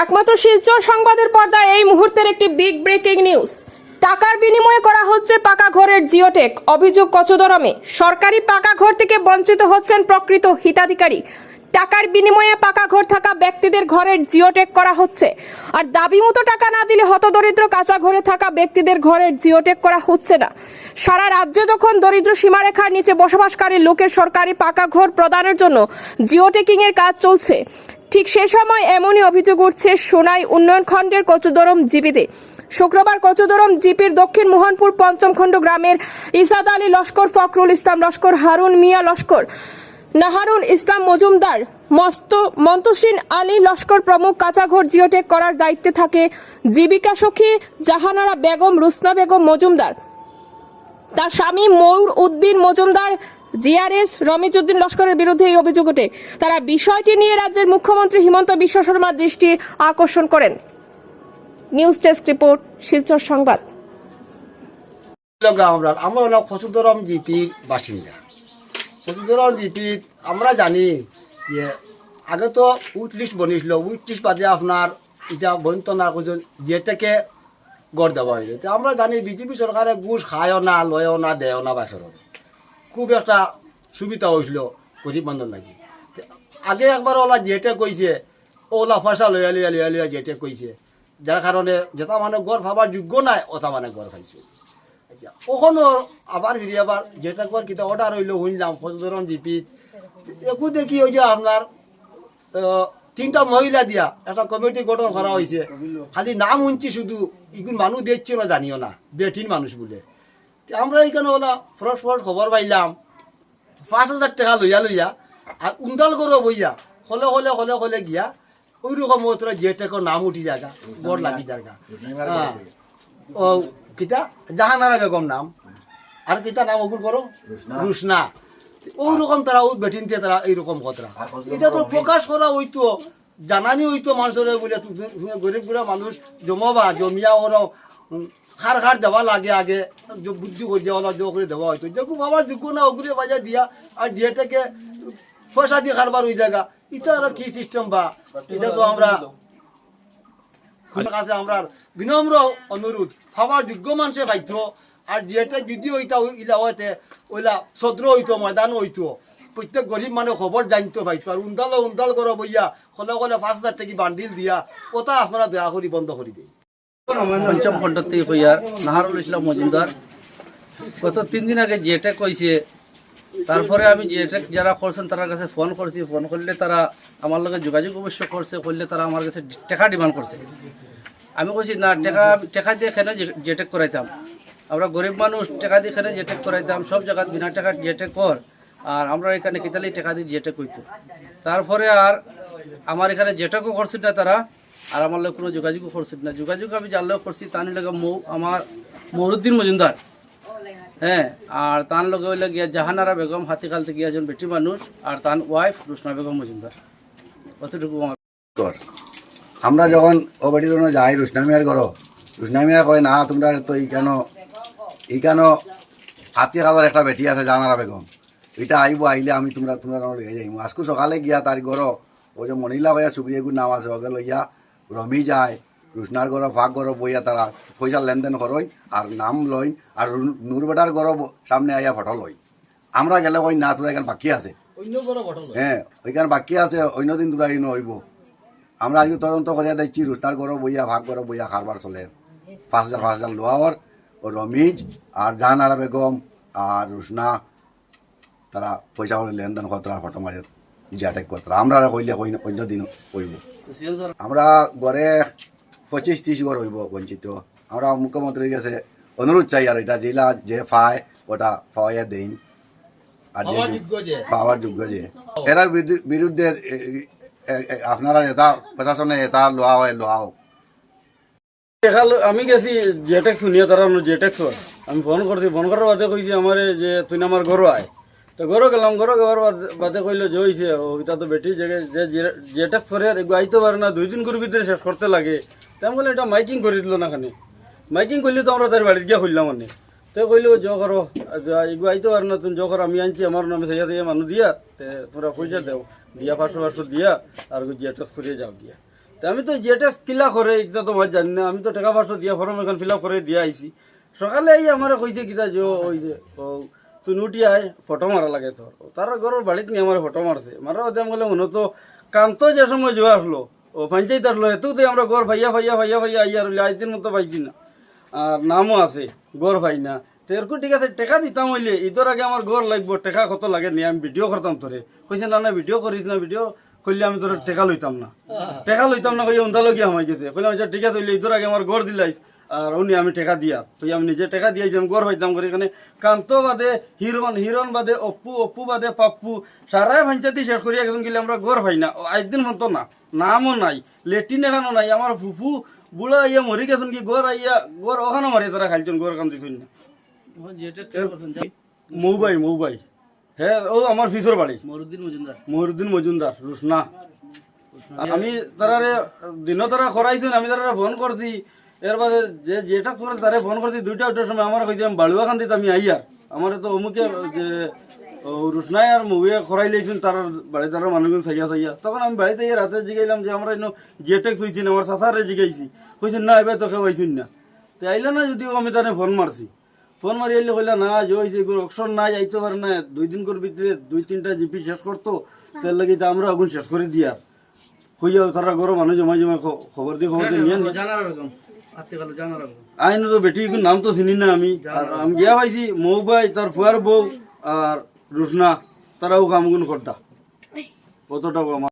একমাত্র শিলচর সংবাদের পর্দায় এই মুহূর্তের একটি বিগ ব্রেকিং নিউজ। টাকার বিনিময়ে করা হচ্ছে পাকা ঘরের জিওটেক। অভিযোগ কচুদরমে সরকারি পাকা ঘর থেকে বঞ্চিত হচ্ছেন প্রকৃত হিতাধিকারী। টাকার বিনিময়ে পাকা ঘর থাকা ব্যক্তিদের ঘরের জিওটেক করা হচ্ছে, আর দাবি মতো টাকা না দিলে হতদরিদ্র কাঁচা ঘরে থাকা ব্যক্তিদের ঘরের জিওটেক করা হচ্ছে না। সারা রাজ্যে যখন দরিদ্র সীমারেখার নিচে বসবাসকারী লোকের সরকারি পাকা ঘর প্রদানের জন্য জিওটেকিং এর কাজ চলছে, ঠিক সে সময় এমনই অভিযোগ উঠছে সোনাই উন্নয়ন খণ্ডের কচুদরম জিপিতে। শুক্রবার কচুদরম জিপির দক্ষিণ মোহনপুর পঞ্চম খণ্ড গ্রামের ইসাদ আলী লস্কর, ফখরুল ইসলাম লস্কর, হারুন মিয়া লস্কর, নাহারুল ইসলাম মজুমদার, মন্তসিন আলী লস্কর প্রমুখ কাঁচাঘর জিওটেক করার দায়িত্বে থাকে জীবিকা সখী জাহানারা বেগম, রুসনা বেগম মজুমদার, তার স্বামী ময়ূর উদ্দিন মজুমদার, জিআরএস রমিজ উদ্দিন লস্করের বিরুদ্ধে এই অভিযোগ ওঠে। তারা বিষয়টি নিয়ে রাজ্যের মুখ্যমন্ত্রী হিমন্ত বিশ্ব শর্মার দৃষ্টি আকর্ষণ করেন। নিউজ ডেস্ক রিপোর্ট, শিলচর সংবাদ। আমরা কচুদরম জিপির বাসিন্দা। কচুদরম জিপির আমরা জানি যে আগে তো উইট লিস্ট বনিছিল, উইট লিস্ট বাদে আপনার এটা বনিত না করছেন যেটাকে গড় দেওয়া হয়েছে। তো আমরা জানি বিজেপি সরকারে ঘুষ খায়ও না, লয়ও না, দেয়ও না বাসর। খুব একটা সুবিধা হয়েছিল গরিব মানুষ নাকি। আগে একবার ওলা যেটা কইছে ওলা পয়সা লইয়া লইয়া লইয়া লইয়া যেটা কইছে, যার কারণে যেটা মানে গড় ভাবার যোগ্য নাই ওটা মানে গড় খাইছে। আচ্ছা, ওখানে আবার ফিরে আবার যেটা কর কিতা অর্ডার হইলো শুনলাম কচুদরম জিপিত একু দেখি ওই যে আপনার 3টা মহিলা দিয়া একটা কমিটি গঠন করা হয়েছে। খালি নাম শুনছি শুধু, এগুলো মানুষ দেখছি না, জানিও না বেঠিন মানুষ বলে। আমরা এখানে ওলা ফ্রড খবর পাইলাম 5,000 টাকা লইয়া লইয়া আর উন্দাল করো বইয়া হলে হলে হলে হলে গিয়া ওই রকম তোরা যেটাকে নাম উঠি জায়গা গড় লাগি জায়গা। হ্যাঁ, ও কিতা জাহানারা বেগম নাম, আর কিতা নাম ওগুলো করো রুসনা। ওই রকম তারা ওই বেটিনতে তারা এইরকম কথা এটা তো প্রকাশ করা হইতো, জানানি হইতো মানুষের বলে গরিব গুড়া মানুষ জমাবা জমিয়া ওর খার খার দেওয়া লাগে, আগে বুদ্ধি করে দেওয়া জো করে দেওয়া হয়তো যেরকম বাবার যোগ্য না ওগুলো বাজার দিয়া আর যেটাকে পয়সা দিয়ে খারবার ওই জায়গা। এটা আর কি সিস্টেম বা এটা তো আমরা কাছে আমরা বিনম্র অনুরোধ খাবার যোগ্য মানুষে পাইতো, আর যেটা যদি ওইটা ইলা হইতে ওইলা সদ্র হইতো, ময়দান হইতো, প্রত্যেক গরিব মানে খবর জানতো পাইতো। আর উন্দাল করো বইয়া হলে হলে 5,000 টাকা বান্ডিল দিয়া ওটা আপনারা দয়া করি বন্ধ করে দিই। পঞ্চম খণ্ড থেকে হইয়ার নাহারুল ইসলাম মজুমদার গত 3 দিন আগে যেটা কইছে, তারপরে আমি যেটা যারা করছেন তার কাছে ফোন করছি। ফোন করলে তারা আমার লগে যোগাযোগ অবশ্য করছে, করলে তারা আমার কাছে টাকা ডিমান্ড করছে। আমি কইছি না, টাকা দিয়ে এখানে জেটেক করাইতাম, আমরা গরিব মানুষ, টাকা দিয়ে এখানে জেটেক করাইতাম, সব জায়গা বিনা টাকা জেটেক কর, আর আমরা এখানে কিতালি টাকা দিয়ে জেটেক কইতো। তারপরে আর আমার এখানে জেটেকও করছি না তারা, আর আমার লোক কোনো যোগাযোগও করছি না। যোগাযোগ আমি যার লোক করছি তার লগে আমার ময়ূরউদ্দিন মজুমদার, হ্যাঁ, আর তার লগে হইলে গিয়া জাহানারা বেগম, হাতিকাল থেকে একজন বেটি মানুষ, আর তার ওয়াইফ রুসনা বেগম মজুমদার। অতটুকু আমার। আমরা যখন ও বেটির যাই রুসনামিয়ার ঘর, রুসনামিয়া কয় না তোমরা তো এইখান হাতিকালের একটা বেটি আছে জাহানারা বেগম, এটা আইব, আইলে আমি তোমরা লইয়া যাইম। আজকু সকালে গিয়া তার ঘর ওই যে মনিলা হইয়া চুবড়িয়েগুর নাম আছে, ওকে লইয়া রমি যায় রুসনার ঘর ফাঁক ঘর বইয়া তারা পয়সা লেনদেন করই আর নাম লই, আর নূর বেটার ঘর সামনে আইয়া ফটো লই। আমরা গেলে কই না তোরা এখানে বাকি আছে, হ্যাঁ ওইখানে বাকি আছে, অন্যদিন তোরা ইনো হইব। আমরা আজকে তদন্ত করিয়া দেখছি রুসনার ঘর বইয়া ফাঁক ঘর বইয়া খারবার চলে 5,000 লোয়ার ও রমিজ আর জাহানারা বেগম আর রুসনা তারা পয়সা করে লেনদেন করতারা, ফটো মারি জিয়াটেক করতারা। আমরা কইলে অন্য দিন হইব। আমরা গড়ে 25-30 ঘর হইব বঞ্চিত। আমরা মুখ্যমন্ত্রীর কাছে অনুরোধ চাই, আর এটা জেলা যে পায় ওটা পাওয়াইয়া দেন, আর পাওয়ার যোগ্য যে এরার বিরুদ্ধে আপনারা এটা প্রশাসনে এটা লোয়া হয় লোয়া হোক। আমি গেছি জেটেক্স শুনিয়া তারা জেটেক্স আমি ফোন করছি, ফোন করার বাদে কইছি আমার যে তুই আমার ঘরও আয়। তো ঘরও গেলাম, ঘরও যাওয়ার বাদে কইলো যে হয়েছে ওইটা তো বেটি যে জেটেক্স করে এগুলো আইতে পারে না, 2 দিন করে ভিতরে শেষ করতে লাগে। তাই বলে এটা মাইকিং করে দিল না, খানে মাইকিং করলে তো আমরা তার বাড়িতে গিয়া খুললাম মানে। তো কইলো জ করো এগুলো আইতে পারে না, তুমি জ করো, আমি আনছি আমার নামে সাইয়া দিয়ে মানুষ দিয়া তোমরা পয়সা দেও দিয়া 500 দিয়া আর জেটেক্স করিয়ে যাও দিয়া। তো আমি তো যেটা কিলা করে এটা তো মই জানি না, আমি তো টাকা পয়সা দিয়া ফর্ম এখন ফিল আপ করে দিয়ে আইছি। সকালে এই আমার কইছে কিতা যে ওই যে তুই উঠিয়ায় ফটো মারা লাগে তোর, তারা ঘরের বাড়িতে নিয়ে আমার ফটো মারছে। মারা আমি বলে মনে তো কান্ত যে সময় জোয়া আসলো ও পঞ্চায়েত আসলো এতেও তো আমরা গড় ভাইয়া ভাইয়া ভাইয়া ভাইয়া আইয়ার আইদিন মতো পাইছি না, আর নামও আছে গড় ভাই না। তো এরকম ঠিক আছে টেকা দিতাম হইলে ঈদের আগে আমার গড় লাগবো, টেকা কত লাগে নিয়ে আমি ভিডিও করতাম তোরে। কইছে না না ভিডিও করিস না, ভিডিও করলে আমি তোর টেকা লইতাম না, টেকা লইতাম না, কই উন্দালগিয়া হয়ে গেছে। কইলাম ঠিক আছে হইলে ঈদের আগে আমার গড় দিলাইস আর উনি আমি টেকা দিয়া, তুই আমি নিজে টেকা দিয়ে আমি গড় হইতাম করে। এখানে কান্ত বাদে হিরণ, হিরণ বাদে অপ্পু, অপ্পু বাদে পাপ্পু, সারাই পঞ্চায়েতি শেষ করি একজন গেলে আমরা গড় ভাই না। আজদিন মতো না, নামও নাই, লেট্রিন এখানো নাই। আমার ফুফু বুড়া আইয়া মরি গেছেন কি গড় আইয়া গড় ওখানে মারি তারা খাইছেন, গড় কাম দিছেন না। মৌবাই মৌবাই হ্যাঁ, ও আমার ফিসর বাড়ি মহিউদ্দিন মজুমদার রুসনা। আমি তারারে দিনও তারা করাইছেন, আমি তারা ফোন করছি। এর বাদে যে যেটা করে তারে ফোন করছি 2টার সময় আমার কইছে আমি বালুয়া খান দিতে আমি আইয়ার আমার তো অমুকে যে রুসনাই আর মুভিয়ে করাই লাইছেন তার বাড়ি তার মানুষজন সাইয়া সাইয়া। তখন আমি বাড়িতে রাতে জিগাইলাম যে আমরা এনে জেটেক্স হয়েছি না, আমার চাচারে জিগাইছি। কইছেন না এবার তোকে হয়েছেন না, তো আইলে না যদিও আমি তারে ফোন মারছি। ফোন মারি আইলে কইলা না যে ওই যে অপশন নাই আইতে পারে না, 2 দিন করে ভিতরে 2-3টা জিপি শেষ করতো, তার লাগে তো আমরা আগুন শেষ করে দিয়া হইয়া তারা গরো মানুষ জমাই জমাই খবর দিয়ে নিয়ে আইন তো বেটি নাম তো চিনি না আমি। আর আমি গিয়া পাইছি মৌবাই তার ফুয়ার বউ আর রুসনা, তারাও কামগুন করতা কতটা আমার